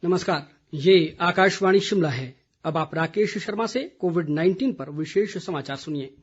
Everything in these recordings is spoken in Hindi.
नमस्कार, ये आकाशवाणी शिमला है। अब आप राकेश शर्मा से कोविड-19 पर विशेष समाचार सुनिए।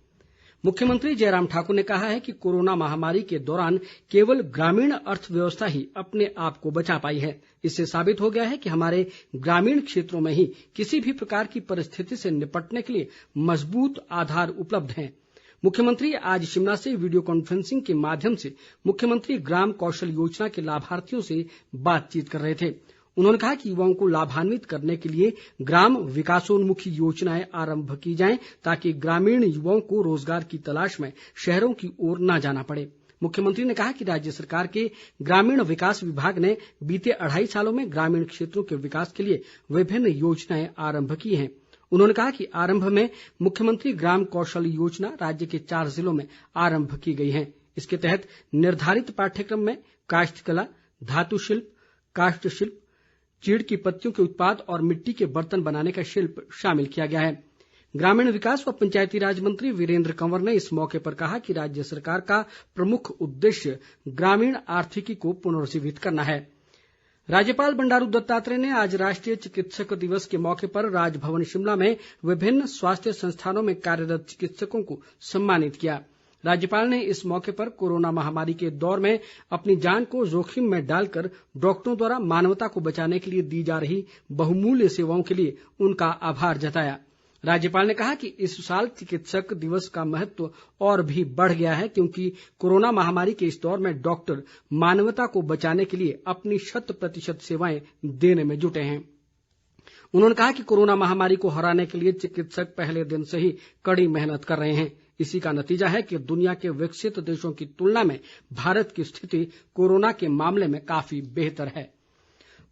मुख्यमंत्री जयराम ठाकुर ने कहा है कि कोरोना महामारी के दौरान केवल ग्रामीण अर्थव्यवस्था ही अपने आप को बचा पाई है। इससे साबित हो गया है कि हमारे ग्रामीण क्षेत्रों में ही किसी भी प्रकार की परिस्थिति से निपटने के लिए मजबूत आधार उपलब्ध हैं। मुख्यमंत्री आज शिमला से वीडियो कॉन्फ्रेंसिंग के माध्यम से मुख्यमंत्री ग्राम कौशल योजना के लाभार्थियों से बातचीत कर रहे थे। उन्होंने कहा कि युवाओं को लाभान्वित करने के लिए ग्राम विकासोन्मुखी योजनाएं आरंभ की जाएं ताकि ग्रामीण युवाओं को रोजगार की तलाश में शहरों की ओर न जाना पड़े। मुख्यमंत्री ने कहा कि राज्य सरकार के ग्रामीण विकास विभाग ने बीते 2.5 सालों में ग्रामीण क्षेत्रों के विकास के लिए विभिन्न योजनाएं आरंभ की हैं। उन्होंने कहा कि आरंभ में मुख्यमंत्री ग्राम कौशल योजना राज्य के 4 जिलों में आरंभ की गई है। इसके तहत निर्धारित पाठ्यक्रम में काश्तकला, धातु शिल्प, काष्ठ शिल्प, चीड़ की पत्तियों के उत्पाद और मिट्टी के बर्तन बनाने का शिल्प शामिल किया गया है। ग्रामीण विकास व पंचायती राज मंत्री वीरेंद्र कंवर ने इस मौके पर कहा कि राज्य सरकार का प्रमुख उद्देश्य ग्रामीण आर्थिकी को पुनर्जीवित करना है। राज्यपाल बंडारू दत्तात्रेय ने आज राष्ट्रीय चिकित्सक दिवस के मौके पर राजभवन शिमला में विभिन्न स्वास्थ्य संस्थानों में कार्यरत चिकित्सकों को सम्मानित किया। राज्यपाल ने इस मौके पर कोरोना महामारी के दौर में अपनी जान को जोखिम में डालकर डॉक्टरों द्वारा मानवता को बचाने के लिए दी जा रही बहुमूल्य सेवाओं के लिए उनका आभार जताया। राज्यपाल ने कहा कि इस साल चिकित्सक दिवस का महत्व और भी बढ़ गया है क्योंकि कोरोना महामारी के इस दौर में डॉक्टर मानवता को बचाने के लिए अपनी 100% सेवाएं देने में जुटे हैं। उन्होंने कहा कि कोरोना महामारी को हराने के लिए चिकित्सक पहले दिन से ही कड़ी मेहनत कर रहे हैं। इसी का नतीजा है कि दुनिया के विकसित देशों की तुलना में भारत की स्थिति कोरोना के मामले में काफी बेहतर है।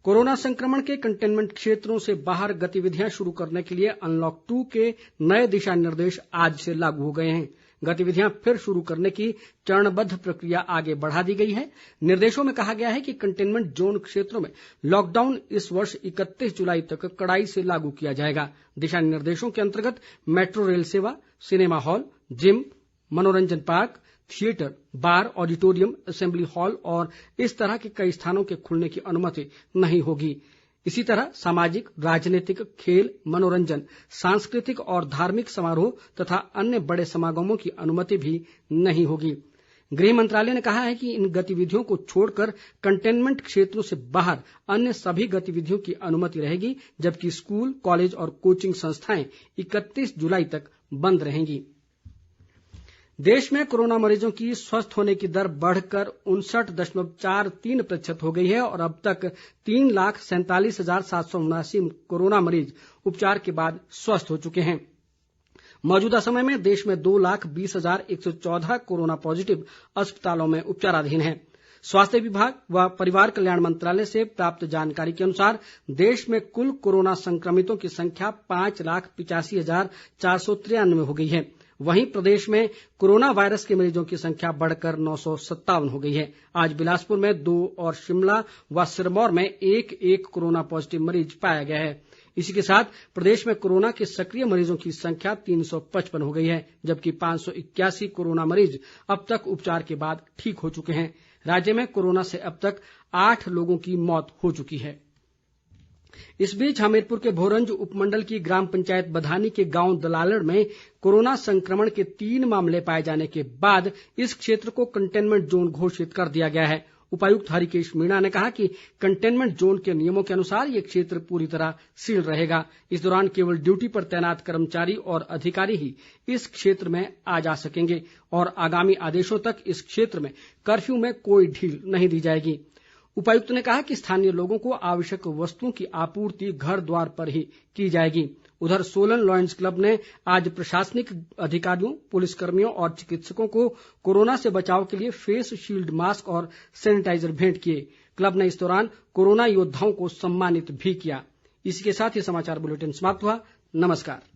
कोरोना संक्रमण के कंटेनमेंट क्षेत्रों से बाहर गतिविधियां शुरू करने के लिए अनलॉक 2 के नए दिशा निर्देश आज से लागू हो गए हैं। गतिविधियां फिर शुरू करने की चरणबद्ध प्रक्रिया आगे बढ़ा दी गई है। निर्देशों में कहा गया है कि कंटेनमेंट जोन क्षेत्रों में लॉकडाउन इस वर्ष 31 जुलाई तक कड़ाई से लागू किया जाएगा। दिशा निर्देशों के अंतर्गत मेट्रो रेल सेवा, सिनेमा हॉल, जिम, मनोरंजन पार्क, थिएटर, बार, ऑडिटोरियम, असेंबली हॉल और इस तरह के कई स्थानों के खुलने की अनुमति नहीं होगी। इसी तरह सामाजिक, राजनीतिक, खेल, मनोरंजन, सांस्कृतिक और धार्मिक समारोह तथा अन्य बड़े समागमों की अनुमति भी नहीं होगी। गृह मंत्रालय ने कहा है कि इन गतिविधियों को छोड़कर कंटेनमेंट क्षेत्रों से बाहर अन्य सभी गतिविधियों की अनुमति रहेगी, जबकि स्कूल, कॉलेज और कोचिंग संस्थाएं 31 जुलाई तक बंद रहेंगी। देश में कोरोना मरीजों की स्वस्थ होने की दर बढ़कर 59.43% हो गई है और अब तक 3,47,779 कोरोना मरीज उपचार के बाद स्वस्थ हो चुके हैं। मौजूदा समय में देश में 2,20,114 कोरोना पॉजिटिव अस्पतालों में उपचाराधीन हैं। स्वास्थ्य विभाग व परिवार कल्याण मंत्रालय से प्राप्त जानकारी के अनुसार देश में कुल कोरोना संक्रमितों की संख्या 5,85,493 हो गई है। वहीं प्रदेश में कोरोना वायरस के मरीजों की संख्या बढ़कर 957 हो गई है। आज बिलासपुर में 2 और शिमला व सिरमौर में 1 कोरोना पॉजिटिव मरीज पाया गया है। इसी के साथ प्रदेश में कोरोना के सक्रिय मरीजों की संख्या 355 हो गई है, जबकि 581 कोरोना मरीज अब तक उपचार के बाद ठीक हो चुके हैं। राज्य में कोरोना से अब तक 8 लोगों की मौत हो चुकी है। इस बीच हमीरपुर के भोरंज उपमंडल की ग्राम पंचायत बधानी के गांव दलालड़ में कोरोना संक्रमण के 3 मामले पाए जाने के बाद इस क्षेत्र को कंटेनमेंट जोन घोषित कर दिया गया है। उपायुक्त हरिकेश मीणा ने कहा कि कंटेनमेंट जोन के नियमों के अनुसार ये क्षेत्र पूरी तरह सील रहेगा। इस दौरान केवल ड्यूटी पर तैनात कर्मचारी और अधिकारी ही इस क्षेत्र में आ जा सकेंगे और आगामी आदेशों तक इस क्षेत्र में कर्फ्यू में कोई ढील नहीं दी जाएगी। उपायुक्त ने कहा कि स्थानीय लोगों को आवश्यक वस्तुओं की आपूर्ति घर द्वार पर ही की जाएगी। उधर सोलन लॉयंस क्लब ने आज प्रशासनिक अधिकारियों, पुलिस कर्मियों और चिकित्सकों को कोरोना से बचाव के लिए फेस शील्ड, मास्क और सैनिटाइजर भेंट किए। क्लब ने इस दौरान कोरोना योद्धाओं को सम्मानित भी किया। इसी के साथ ये समाचार बुलेटिन समाप्त हुआ। नमस्कार।